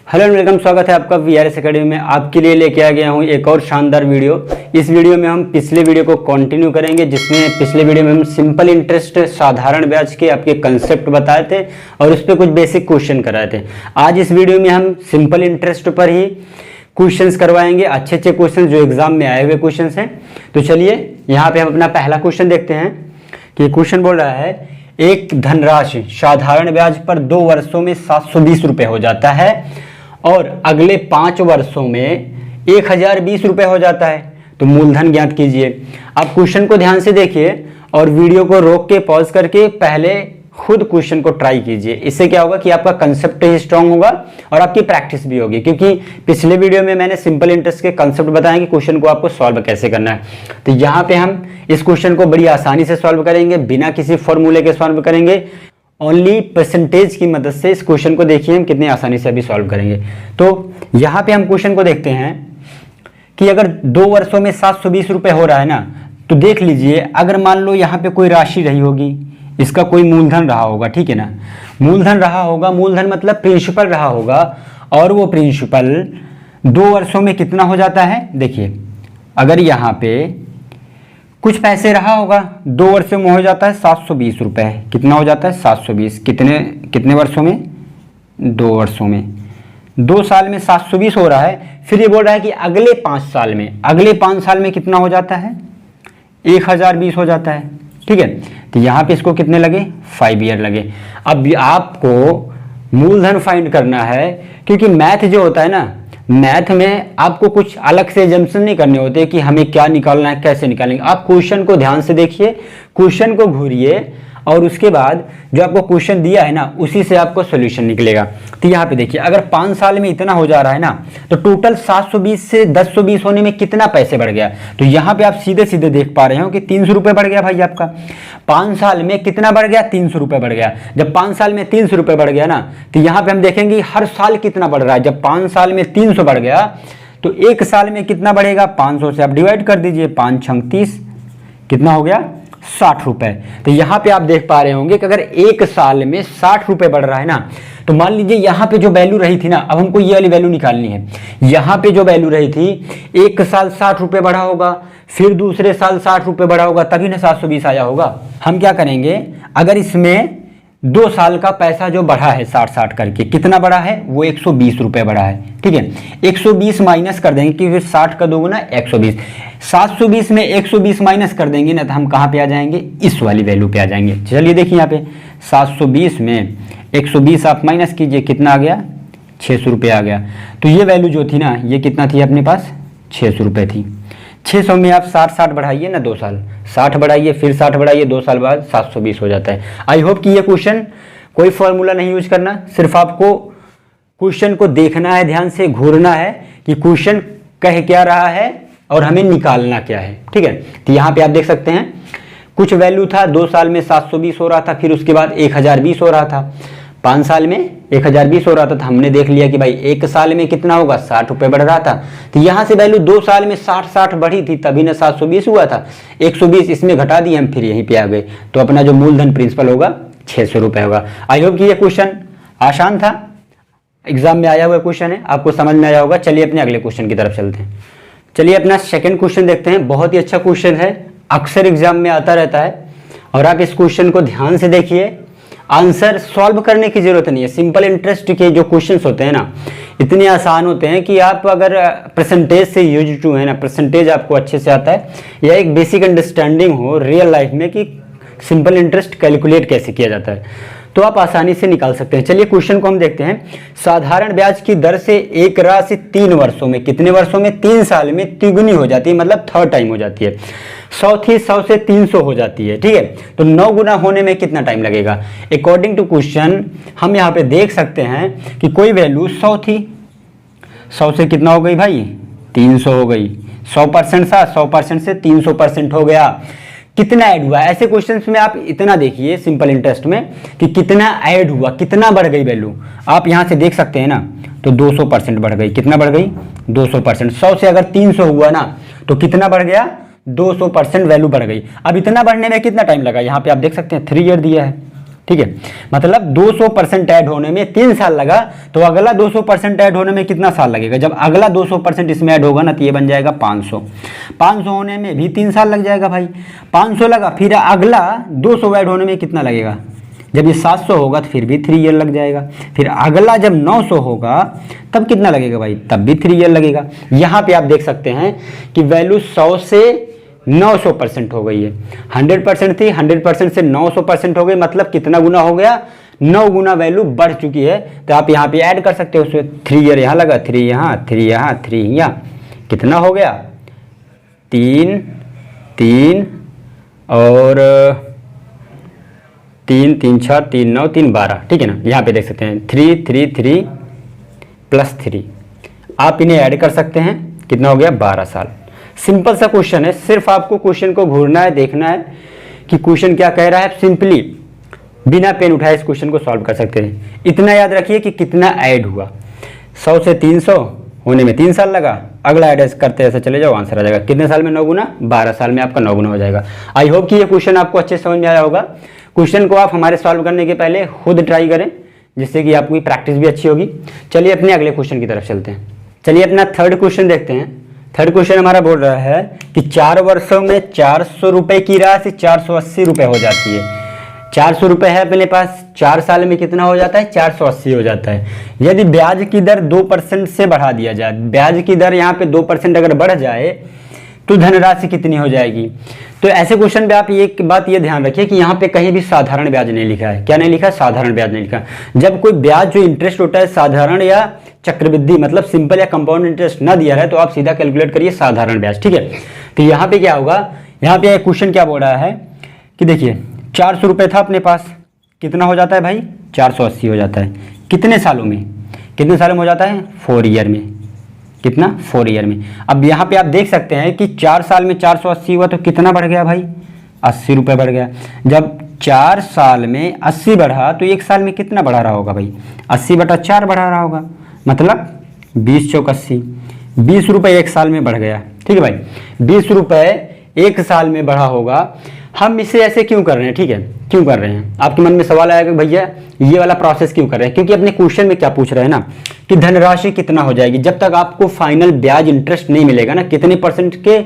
Hello welcome, स्वागत है आपका वीआरएस एकेडमी में। आपके लिए लेके आ गया हूँ एक और शानदार वीडियो। इस वीडियो में हम पिछले वीडियो को कंटिन्यू करेंगे, जिसमें पिछले वीडियो में हम सिंपल इंटरेस्ट साधारण ब्याज के आपके कंसेप्ट बताए थे और उस पर कुछ बेसिक क्वेश्चन कराए थे। आज इस वीडियो में हम सिंपल इंटरेस्ट पर ही क्वेश्चंस करवाएंगे, अच्छे अच्छे क्वेश्चन जो एग्जाम में आए हुए क्वेश्चंस हैं। तो चलिए यहाँ पे हम अपना पहला क्वेश्चन देखते हैं कि क्वेश्चन बोल रहा है एक धनराशि साधारण ब्याज पर 2 वर्षों में 720 रुपये हो जाता है और अगले 5 वर्षों में 1020 रुपये हो जाता है, तो मूलधन ज्ञात कीजिए। आप क्वेश्चन को ध्यान से देखिए और वीडियो को रोक के पॉज करके पहले खुद क्वेश्चन को ट्राई कीजिए। इससे क्या होगा कि आपका कंसेप्ट ही स्ट्रांग होगा और आपकी प्रैक्टिस भी होगी, क्योंकि पिछले वीडियो में मैंने सिंपल इंटरेस्ट के कंसेप्ट बताए कि क्वेश्चन को आपको सॉल्व कैसे करना है। तो यहाँ पे हम इस क्वेश्चन को बड़ी आसानी से सॉल्व करेंगे, बिना किसी फॉर्मूले के सॉल्व करेंगे। ओनली परसेंटेज की मदद से इस क्वेश्चन को देखिए हम कितनी आसानी से अभी सॉल्व करेंगे। तो यहाँ पे हम क्वेश्चन को देखते हैं कि अगर 2 वर्षों में 720 रुपये हो रहा है ना, तो देख लीजिए अगर मान लो यहाँ पे कोई राशि रही होगी, इसका कोई मूलधन रहा होगा, ठीक है ना। मूलधन रहा होगा, मूलधन मतलब प्रिंसिपल रहा होगा, और वो प्रिंसिपल 2 वर्षों में कितना हो जाता है। देखिए अगर यहाँ पे कुछ पैसे रहा होगा, 2 वर्षों में हो जाता है 720 रुपये। कितना हो जाता है 720, कितने वर्षों में, 2 वर्षों में। 2 साल में 720 हो रहा है। फिर ये बोल रहा है कि अगले 5 साल में कितना हो जाता है, 1020 हो जाता है, ठीक है। तो यहाँ पे इसको कितने लगे, 5 ईयर लगे। अब आपको मूलधन फाइंड करना है, क्योंकि मैथ जो होता है ना, मैथ में आपको कुछ अलग से एजम्पशन नहीं करने होते कि हमें क्या निकालना है, कैसे निकालेंगे। आप क्वेश्चन को ध्यान से देखिए, क्वेश्चन को घूरिए और उसके बाद जो आपको क्वेश्चन दिया है ना, उसी से आपको सॉल्यूशन निकलेगा। तो यहाँ पे देखिए अगर 5 साल में इतना हो जा रहा है ना, तो टोटल 720 से 1020 होने में कितना पैसे बढ़ गया। तो यहाँ पे आप सीधे सीधे देख पा रहे हो कि 300 रुपये बढ़ गया भाई आपका। 5 साल में कितना बढ़ गया, 300 रुपये बढ़ गया। जब 5 साल में 300 रुपये बढ़ गया ना, तो यहाँ पे हम देखेंगे हर साल कितना बढ़ रहा है। जब 5 साल में 300 बढ़ गया तो 1 साल में कितना बढ़ेगा, 500 से आप डिवाइड कर दीजिए, 5 छंग 30, कितना हो गया 60 रुपये। तो यहाँ पे आप देख पा रहे होंगे कि अगर 1 साल में 60 रुपये बढ़ रहा है ना, तो मान लीजिए यहाँ पे जो वैल्यू रही थी ना, अब हमको ये वाली वैल्यू निकालनी है। यहाँ पे जो वैल्यू रही थी, 1 साल 60 रुपये बढ़ा होगा, फिर दूसरे साल 60 रुपये बढ़ा होगा, तभी ना 720 आया होगा। हम क्या करेंगे, अगर इसमें 2 साल का पैसा जो बढ़ा है 60-60 करके, कितना बढ़ा है, वो 120 रुपये बढ़ा है, ठीक है। 120 माइनस कर देंगे कि फिर 60 का 2 गुना 120। 720 में 120 माइनस कर देंगे ना, तो हम कहाँ पे आ जाएंगे, इस वाली वैल्यू पे आ जाएंगे। चलिए देखिए यहाँ पे 720 में 120 आप माइनस कीजिए, कितना आ गया, 600 रुपये आ गया। तो ये वैल्यू जो थी ना, ये कितना थी अपने पास, 600 रुपये थी। 600 में आप 60 बढ़ाइए ना, 2 साल 60 बढ़ाइए, फिर 60 बढ़ाइए, 2 साल बाद 720 हो जाता है। आई होप कि ये क्वेश्चन कोई फॉर्मूला नहीं यूज करना, सिर्फ आपको क्वेश्चन को देखना है, ध्यान से घूरना है कि क्वेश्चन कह क्या रहा है और हमें निकालना क्या है, ठीक है। तो यहाँ पे आप देख सकते हैं कुछ वैल्यू था, 2 साल में 720 हो रहा था, फिर उसके बाद 1020 हो रहा था, 5 साल में 1020 हो रहा था। तो हमने देख लिया कि भाई 1 साल में कितना होगा, 60 रुपये बढ़ रहा था। तो यहाँ से वैल्यू 2 साल में 60 बढ़ी थी, तभी ना 720 हुआ था। 120 इसमें घटा दिए हम, फिर यहीं पे आ गए। तो अपना जो मूलधन प्रिंसिपल होगा 600 रुपये होगा। आई होप कि ये क्वेश्चन आसान था, एग्जाम में आया हुआ क्वेश्चन है, आपको समझ में आया होगा। चलिए अपने अगले क्वेश्चन की तरफ चलते हैं। चलिए अपना सेकेंड क्वेश्चन देखते हैं। बहुत ही अच्छा क्वेश्चन है, अक्सर एग्जाम में आता रहता है, और आप इस क्वेश्चन को ध्यान से देखिए। आंसर सॉल्व करने की जरूरत नहीं है। सिंपल इंटरेस्ट के जो क्वेश्चंस होते हैं ना, इतने आसान होते हैं कि आप अगर परसेंटेज से यूज टू है ना, परसेंटेज आपको अच्छे से आता है, या एक बेसिक अंडरस्टैंडिंग हो रियल लाइफ में कि सिंपल इंटरेस्ट कैलकुलेट कैसे किया जाता है, तो आप आसानी से निकाल सकते हैं। चलिए क्वेश्चन को हम देखते हैं। साधारण ब्याज की दर से एक राशि 3 वर्षों में, कितने वर्षों में, 3 साल में तिगुनी हो जाती है, मतलब 3rd टाइम हो जाती है। 100 थी, 100 से 300 हो जाती है, ठीक है। तो 9 गुना होने में कितना टाइम लगेगा। अकॉर्डिंग टू क्वेश्चन हम यहाँ पे देख सकते हैं कि कोई वैल्यू 100 थी, 100 से कितना हो गई भाई, 300 हो गई। 100% था, 100% से 300% हो गया। कितना ऐड हुआ, ऐसे क्वेश्चंस में आप इतना देखिए सिंपल इंटरेस्ट में कि कितना ऐड हुआ, कितना बढ़ गई वैल्यू। आप यहाँ से देख सकते हैं ना, तो 200% बढ़ गई। कितना बढ़ गई, 200%। 100 से अगर 300 हुआ ना, तो कितना बढ़ गया, 200% वैल्यू बढ़ गई। अब इतना बढ़ने में कितना टाइम लगा, यहाँ पे आप देख सकते हैं 3 ईयर दिया है, ठीक है, मतलब 200% ऐड होने में 3 साल लगा, तो अगला 200% ऐड होने में कितना साल लगेगा? जब अगला 200% इसमें ऐड होगा ना तो ये बन जाएगा 500। 500 होने में भी 3 साल लग जाएगा भाई। 500 लगा, फिर अगला 200 ऐड होने में कितना लगेगा? जब ये 700 होगा तो फिर भी 3 ईयर लग जाएगा। फिर अगला जब 900 होगा तब कितना लगेगा भाई? तब भी 3 ईयर लगेगा। यहाँ पे आप देख सकते हैं कि वैल्यू 100 से 900% हो गई है। 100% थी, 100% से 900% हो गई, मतलब कितना गुना हो गया? 9 गुना वैल्यू बढ़ चुकी है। तो आप यहाँ पे ऐड कर सकते हो उसमें 3 ईयर यहाँ लगा, 3 यहाँ, 3 यहाँ, 3 यहाँ, कितना हो गया? 3 3 और 3 3 6 3 9 3 12, ठीक है ना। यहाँ पे देख सकते हैं 3 3 3 प्लस 3, आप इन्हें ऐड कर सकते हैं, कितना हो गया? 12 साल। सिंपल सा क्वेश्चन है, सिर्फ आपको क्वेश्चन को घूरना है, देखना है कि क्वेश्चन क्या कह रहा है। सिंपली बिना पेन उठाए इस क्वेश्चन को सॉल्व कर सकते हैं। इतना याद रखिए कि कितना ऐड हुआ। 100 से 300 होने में 3 साल लगा, अगला ऐड करते ऐसे चले जाओ, आंसर आ जाएगा। कितने साल में 9 गुना? 12 साल में आपका 9 गुना हो जाएगा। आई होप कि ये क्वेश्चन आपको अच्छे समझ में आया होगा। क्वेश्चन को आप हमारे सॉल्व करने के पहले खुद ट्राई करें, जिससे कि आपकी प्रैक्टिस भी अच्छी होगी। चलिए अपने अगले क्वेश्चन की तरफ चलते हैं। चलिए अपना थर्ड क्वेश्चन देखते हैं। थर्ड क्वेश्चन हमारा बोल रहा है कि 4 वर्षों में 400 रुपए की राशि 480 रुपए हो जाती है। 400 रुपए है अपने पास, 4 साल में कितना हो जाता है? 480 हो जाता है। यदि ब्याज की दर 2% से बढ़ा दिया जाए, ब्याज की दर यहाँ पे 2% अगर बढ़ जाए तो धनराशि कितनी हो जाएगी? तो ऐसे क्वेश्चन पे आप एक बात ये ध्यान रखिए कि यहाँ पे कहीं भी साधारण ब्याज नहीं लिखा है। क्या नहीं लिखा? साधारण ब्याज नहीं लिखा। जब कोई ब्याज जो इंटरेस्ट होता है साधारण या चक्रवृद्धि, मतलब सिंपल या कंपाउंड इंटरेस्ट ना दिया है, तो आप सीधा कैलकुलेट करिए साधारण ब्याज, ठीक है। तो यहाँ पे क्या होगा? यहाँ पे क्वेश्चन क्या बोल रहा है कि देखिए 400 रुपये था अपने पास, कितना हो जाता है भाई? 480 हो जाता है। कितने सालों में? कितने सालों में हो जाता है? 4 ईयर में। कितना? 4 ईयर में। अब यहाँ पे आप देख सकते हैं कि 4 साल में 480 हुआ तो कितना बढ़ गया भाई? 80 रुपये बढ़ गया। जब 4 साल में 80 बढ़ा तो 1 साल में कितना बढ़ा रहा होगा भाई? 80/4 बढ़ा रहा होगा, मतलब 20 चौक 80, 20 रुपये 1 साल में बढ़ गया, ठीक है भाई। 20 रुपये 1 साल में बढ़ा होगा। हम इसे ऐसे क्यों कर रहे हैं? ठीक है, क्यों कर रहे हैं? आपके मन में सवाल आएगा भैया ये वाला प्रोसेस क्यों कर रहे हैं? क्योंकि अपने क्वेश्चन में क्या पूछ रहे हैं ना कि धनराशि कितना हो जाएगी। जब तक आपको फाइनल ब्याज इंटरेस्ट नहीं मिलेगा ना, कितने परसेंट के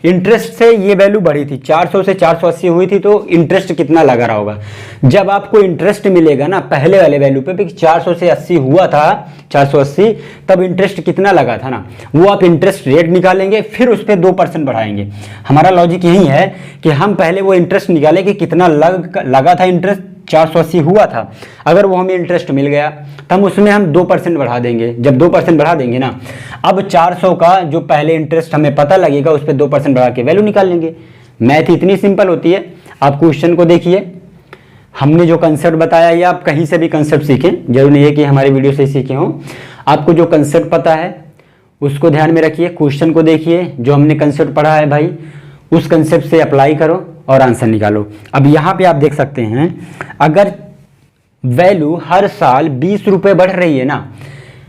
इंटरेस्ट से ये वैल्यू बढ़ी थी, 400 से 480 हुई थी, तो इंटरेस्ट कितना लगा रहा होगा। जब आपको इंटरेस्ट मिलेगा ना पहले वाले वैल्यू पे 400 से 80 हुआ था, 480, तब इंटरेस्ट कितना लगा था ना, वो आप इंटरेस्ट रेट निकालेंगे, फिर उस पर 2% बढ़ाएंगे। हमारा लॉजिक यही है कि हम पहले वो इंटरेस्ट निकालें कि कितना लगा था इंटरेस्ट, 480 हुआ था, अगर वो हमें इंटरेस्ट मिल गया तो हम उसमें हम 2% बढ़ा देंगे। जब 2% बढ़ा देंगे ना, अब 400 का जो पहले इंटरेस्ट हमें पता लगेगा उस पर 2% बढ़ा के वैल्यू निकाल लेंगे। मैथ इतनी सिंपल होती है। आप क्वेश्चन को देखिए, हमने जो कंसेप्ट बताया ये आप कहीं से भी कंसेप्ट सीखें, जरूर नहीं है कि हमारे वीडियो से सीखे हों। आपको जो कंसेप्ट पता है उसको ध्यान में रखिए, क्वेश्चन को देखिए, जो हमने कंसेप्ट पढ़ा है भाई उस कंसेप्ट से अप्लाई करो और आंसर निकालो। अब यहाँ पे आप देख सकते हैं अगर वैल्यू हर साल 20 रुपये बढ़ रही है ना,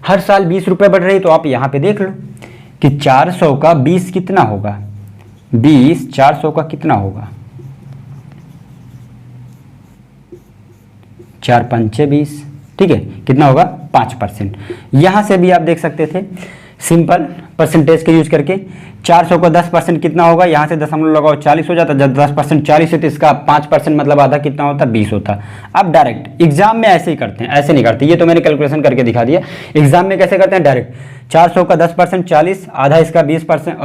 हर साल 20 रुपये बढ़ रही है, तो आप यहाँ पे देख लो कि 400 का 20 कितना होगा? 20 400 का कितना होगा? 4 पंचे 20, ठीक है, कितना होगा? 5%। यहाँ से भी आप देख सकते थे सिंपल परसेंटेज के यूज करके 400 का 10% कितना होगा? यहाँ से दशमलव लगाओ 40 हो जाता। जब 10% 40 है तो इसका 5% मतलब आधा कितना होता? 20 होता। अब डायरेक्ट एग्जाम में ऐसे ही करते हैं, ऐसे नहीं करते, ये तो मैंने कैलकुलेशन करके दिखा दिया। एग्जाम में कैसे करते हैं? डायरेक्ट 400 का 10% 40, आधा इसका 20%,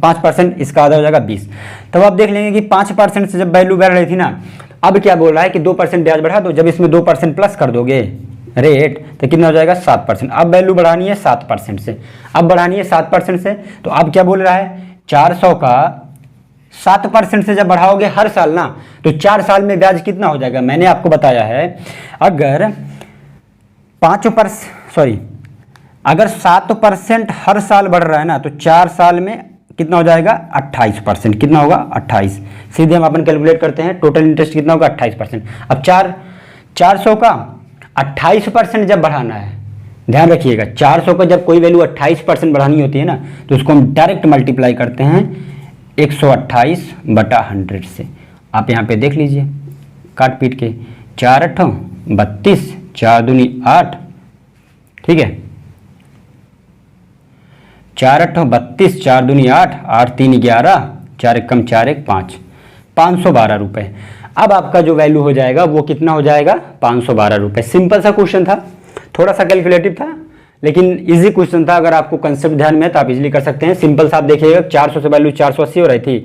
5% इसका आधा हो जाएगा 20। तब आप देख लेंगे कि 5% से जब वैल्यू बढ़ रही थी ना, अब क्या बोल रहा है कि 2% ब्याज बढ़ा दो। जब इसमें 2% प्लस कर दोगे रेट तो कितना हो जाएगा? 7%। अब वैल्यू बढ़ानी है 7% से, अब बढ़ानी है 7% से, तो अब क्या बोल रहा है? 400 का 7% से जब बढ़ाओगे हर साल ना, तो 4 साल में ब्याज कितना हो जाएगा? मैंने आपको बताया है अगर 7% हर साल बढ़ रहा है ना, तो 4 साल में कितना हो जाएगा? 28%। कितना होगा? 28। सीधे हम अपन कैलकुलेट करते हैं, टोटल इंटरेस्ट कितना होगा? 28%। अब 400 का 28% जब बढ़ाना है, ध्यान रखिएगा 400 का जब कोई वैल्यू 28% बढ़ानी होती है ना, तो उसको हम डायरेक्ट मल्टीप्लाई करते हैं 128/100 से। आप यहाँ पे देख लीजिए काट पीट के 4 अट्ठों 32, 4 दूनी 8, ठीक है, 4 अट्ठों 32, 4 दूनी 8, 8 3 11, 4 एकम 4 1 5, 512 रुपये। अब आपका जो वैल्यू हो जाएगा वो कितना हो जाएगा, 512 रुपये। सिंपल सा क्वेश्चन था, थोड़ा सा कैलकुलेटिव था, लेकिन इजी क्वेश्चन था। अगर आपको कंसेप्ट ध्यान में है तो आप इजीली कर सकते हैं। सिंपल सा आप देखिएगा, 400 से वैल्यू 480 हो रही थी,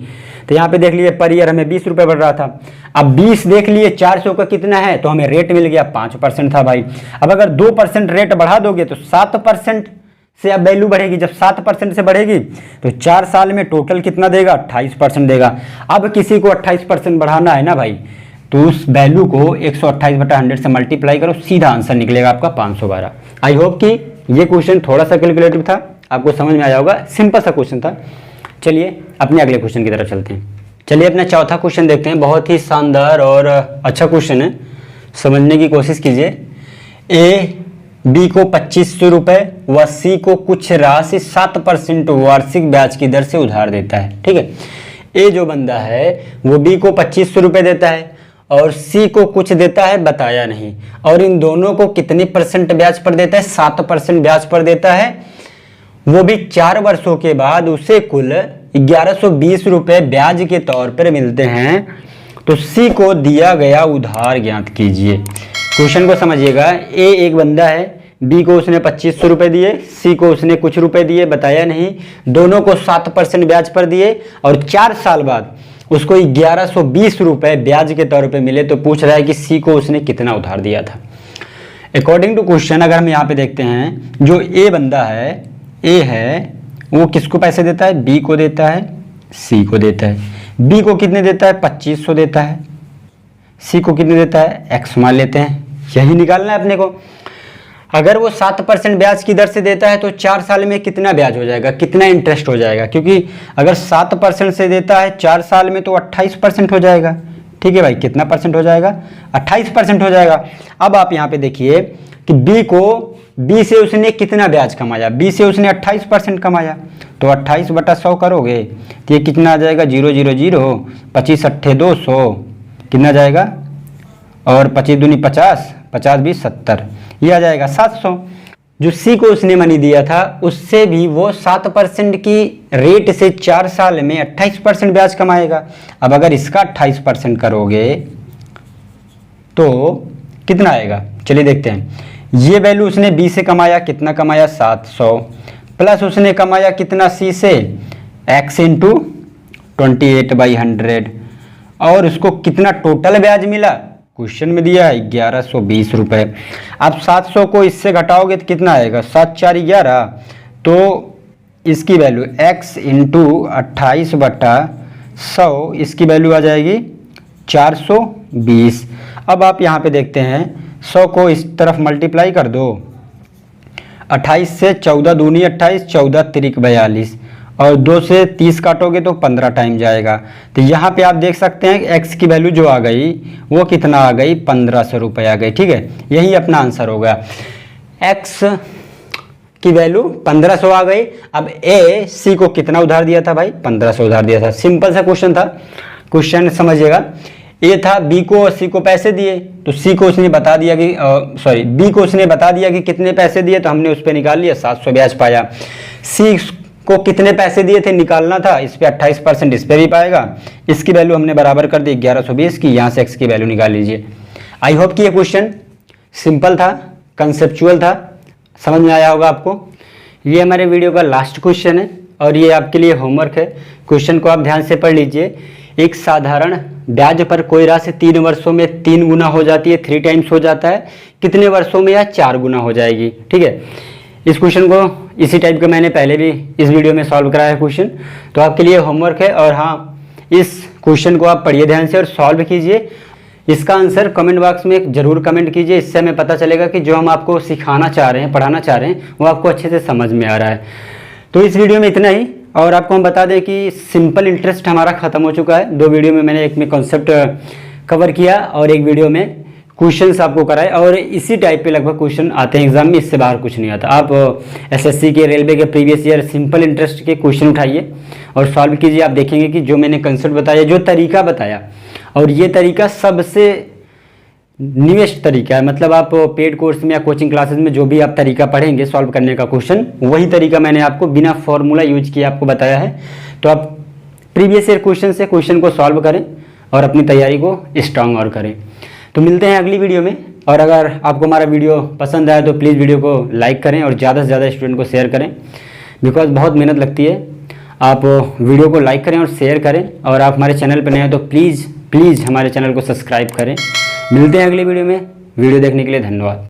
तो यहाँ पे देख लीजिए पर ईयर हमें 20 रुपये बढ़ रहा था। अब 20 देख लिए, 400 का कितना है, तो हमें रेट मिल गया 5% था भाई। अब अगर 2% रेट बढ़ा दोगे तो 7% से अब वैल्यू बढ़ेगी। जब 7% से बढ़ेगी तो 4 साल में टोटल कितना देगा, 28% देगा। अब किसी को 28% बढ़ाना है ना भाई, तो उस वैल्यू को 128/100 से मल्टीप्लाई करो, सीधा आंसर निकलेगा आपका 512। आई होप कि ये क्वेश्चन थोड़ा सा कैलकुलेटिव था, आपको समझ में आया होगा। सिंपल सा क्वेश्चन था। चलिए अपने अगले क्वेश्चन की तरफ चलते हैं। चलिए अपना चौथा क्वेश्चन देखते हैं। बहुत ही शानदार और अच्छा क्वेश्चन है, समझने की कोशिश कीजिए। ए बी को 2500 रुपये व सी को कुछ राशि 7% वार्षिक ब्याज की दर से उधार देता है, ठीक है। ए जो बंदा है वो बी को 2500 रुपये देता है और सी को कुछ देता है, बताया नहीं, और इन दोनों को कितने % ब्याज पर देता है, 7% ब्याज पर देता है। वो भी 4 वर्षों के बाद उसे कुल 1120 रुपये ब्याज के तौर पर मिलते हैं। तो सी को दिया गया उधार ज्ञात कीजिए। क्वेश्चन को समझिएगा। ए एक बंदा है, बी को उसने 2500 रुपये दिए, सी को उसने कुछ रुपए दिए, बताया नहीं, दोनों को 7% ब्याज पर दिए और 4 साल बाद उसको 1120 रुपये ब्याज के तौर पे मिले। तो पूछ रहा है कि सी को उसने कितना उधार दिया था। अकॉर्डिंग टू क्वेश्चन अगर हम यहाँ पे देखते हैं, जो ए बंदा है, ए है, वो किसको पैसे देता है, बी को देता है, सी को देता है। बी को कितने देता है, 2500 देता है, सी को कितने देता है, एक्स मान लेते हैं। यही निकालना है अपने को। अगर वो 7% ब्याज की दर से देता है तो 4 साल में कितना ब्याज हो जाएगा, कितना इंटरेस्ट हो जाएगा, क्योंकि अगर 7% से देता है 4 साल में तो 28% हो जाएगा, ठीक है भाई। कितना परसेंट हो जाएगा, 28% हो जाएगा। अब आप यहाँ पे देखिए कि बी से उसने कितना ब्याज कमाया, बी से उसने 28% कमाया, तो 28/100 करोगे तो ये कितना आ जाएगा, 0 0 0, 25 8 200, कितना जाएगा, और 25 दूनी 50, 50 20 70, ये आ जाएगा 700। जो सी को उसने मनी दिया था उससे भी वो 7% की रेट से 4 साल में 28% ब्याज कमाएगा। अब अगर इसका 28% करोगे तो कितना आएगा, चलिए देखते हैं। ये वैल्यू उसने बी से कमाया, कितना कमाया, 700, प्लस उसने कमाया कितना सी से, x इंटू 28/100, और उसको कितना टोटल ब्याज मिला, क्वेश्चन में दिया है 1120 रुपये। अब 700 को इससे घटाओगे तो कितना आएगा, 7 4 11, तो इसकी वैल्यू x इंटू 28/100, इसकी वैल्यू आ जाएगी 420। अब आप यहाँ पे देखते हैं, 100 को इस तरफ मल्टीप्लाई कर दो, 28 से 14 दूनी 28, 14 तिरिक 42, और 2 से 30 काटोगे तो 15 टाइम जाएगा। तो यहाँ पे आप देख सकते हैं x की वैल्यू जो आ गई वो कितना आ गई, 1500 रुपये आ गई, ठीक है। यही अपना आंसर होगा, x की वैल्यू 1500 आ गई। अब ए सी को कितना उधार दिया था भाई, 1500 उधार दिया था। सिंपल सा क्वेश्चन था, क्वेश्चन समझिएगा। ए था, बी को और सी को पैसे दिए, तो सी को उसने बता दिया कि बी को उसने बता दिया कि कितने पैसे दिए, तो हमने उस पर निकाल लिया, 700 ब्याज पाया। सी को कितने पैसे दिए थे निकालना था, इस पे 28% इस पे भी पाएगा, इसकी वैल्यू हमने बराबर कर दी 1120 की, यहाँ से x की वैल्यू निकाल लीजिए। आई होप कि ये क्वेश्चन सिंपल था, कंसेप्चुअल था, समझ में आया होगा आपको। ये हमारे वीडियो का लास्ट क्वेश्चन है और ये आपके लिए होमवर्क है। क्वेश्चन को आप ध्यान से पढ़ लीजिए। एक साधारण ब्याज पर कोई राशि 3 वर्षों में 3 गुना हो जाती है, 3 टाइम्स हो जाता है, कितने वर्षों में यह 4 गुना हो जाएगी, ठीक है। इस क्वेश्चन को इसी टाइप का मैंने पहले भी इस वीडियो में सॉल्व कराया है क्वेश्चन, तो आपके लिए होमवर्क है। और हाँ, इस क्वेश्चन को आप पढ़िए ध्यान से और सॉल्व कीजिए। इसका आंसर कमेंट बॉक्स में जरूर कमेंट कीजिए, इससे हमें पता चलेगा कि जो हम आपको सिखाना चाह रहे हैं, पढ़ाना चाह रहे हैं, वो आपको अच्छे से समझ में आ रहा है। तो इस वीडियो में इतना ही। और आपको हम बता दें कि सिंपल इंटरेस्ट हमारा ख़त्म हो चुका है। 2 वीडियो में मैंने एक में कॉन्सेप्ट कवर किया और एक वीडियो में क्वेश्चंस आपको कराए, और इसी टाइप पे लगभग क्वेश्चन आते हैं एग्जाम में, इससे बाहर कुछ नहीं आता। आप एसएससी के, रेलवे के प्रीवियस ईयर सिंपल इंटरेस्ट के क्वेश्चन उठाइए और सॉल्व कीजिए। आप देखेंगे कि जो मैंने कंसेप्ट बताया, जो तरीका बताया, और ये तरीका सबसे न्यूएस्ट तरीका है, मतलब आप पेड कोर्स में या कोचिंग क्लासेस में जो भी आप तरीका पढ़ेंगे सॉल्व करने का क्वेश्चन, वही तरीका मैंने आपको बिना फॉर्मूला यूज किए आपको बताया है। तो आप प्रीवियस ईयर क्वेश्चन से क्वेश्चन को सॉल्व करें और अपनी तैयारी को स्ट्रांग और करें। तो मिलते हैं अगली वीडियो में, और अगर आपको हमारा वीडियो पसंद आए तो प्लीज़ वीडियो को लाइक करें और ज़्यादा से ज़्यादा स्टूडेंट को शेयर करें, बिकॉज बहुत मेहनत लगती है। आप वीडियो को लाइक करें और शेयर करें, और आप हमारे चैनल पर नए हैं तो प्लीज़ हमारे चैनल को सब्सक्राइब करें। मिलते हैं अगली वीडियो में। वीडियो देखने के लिए धन्यवाद।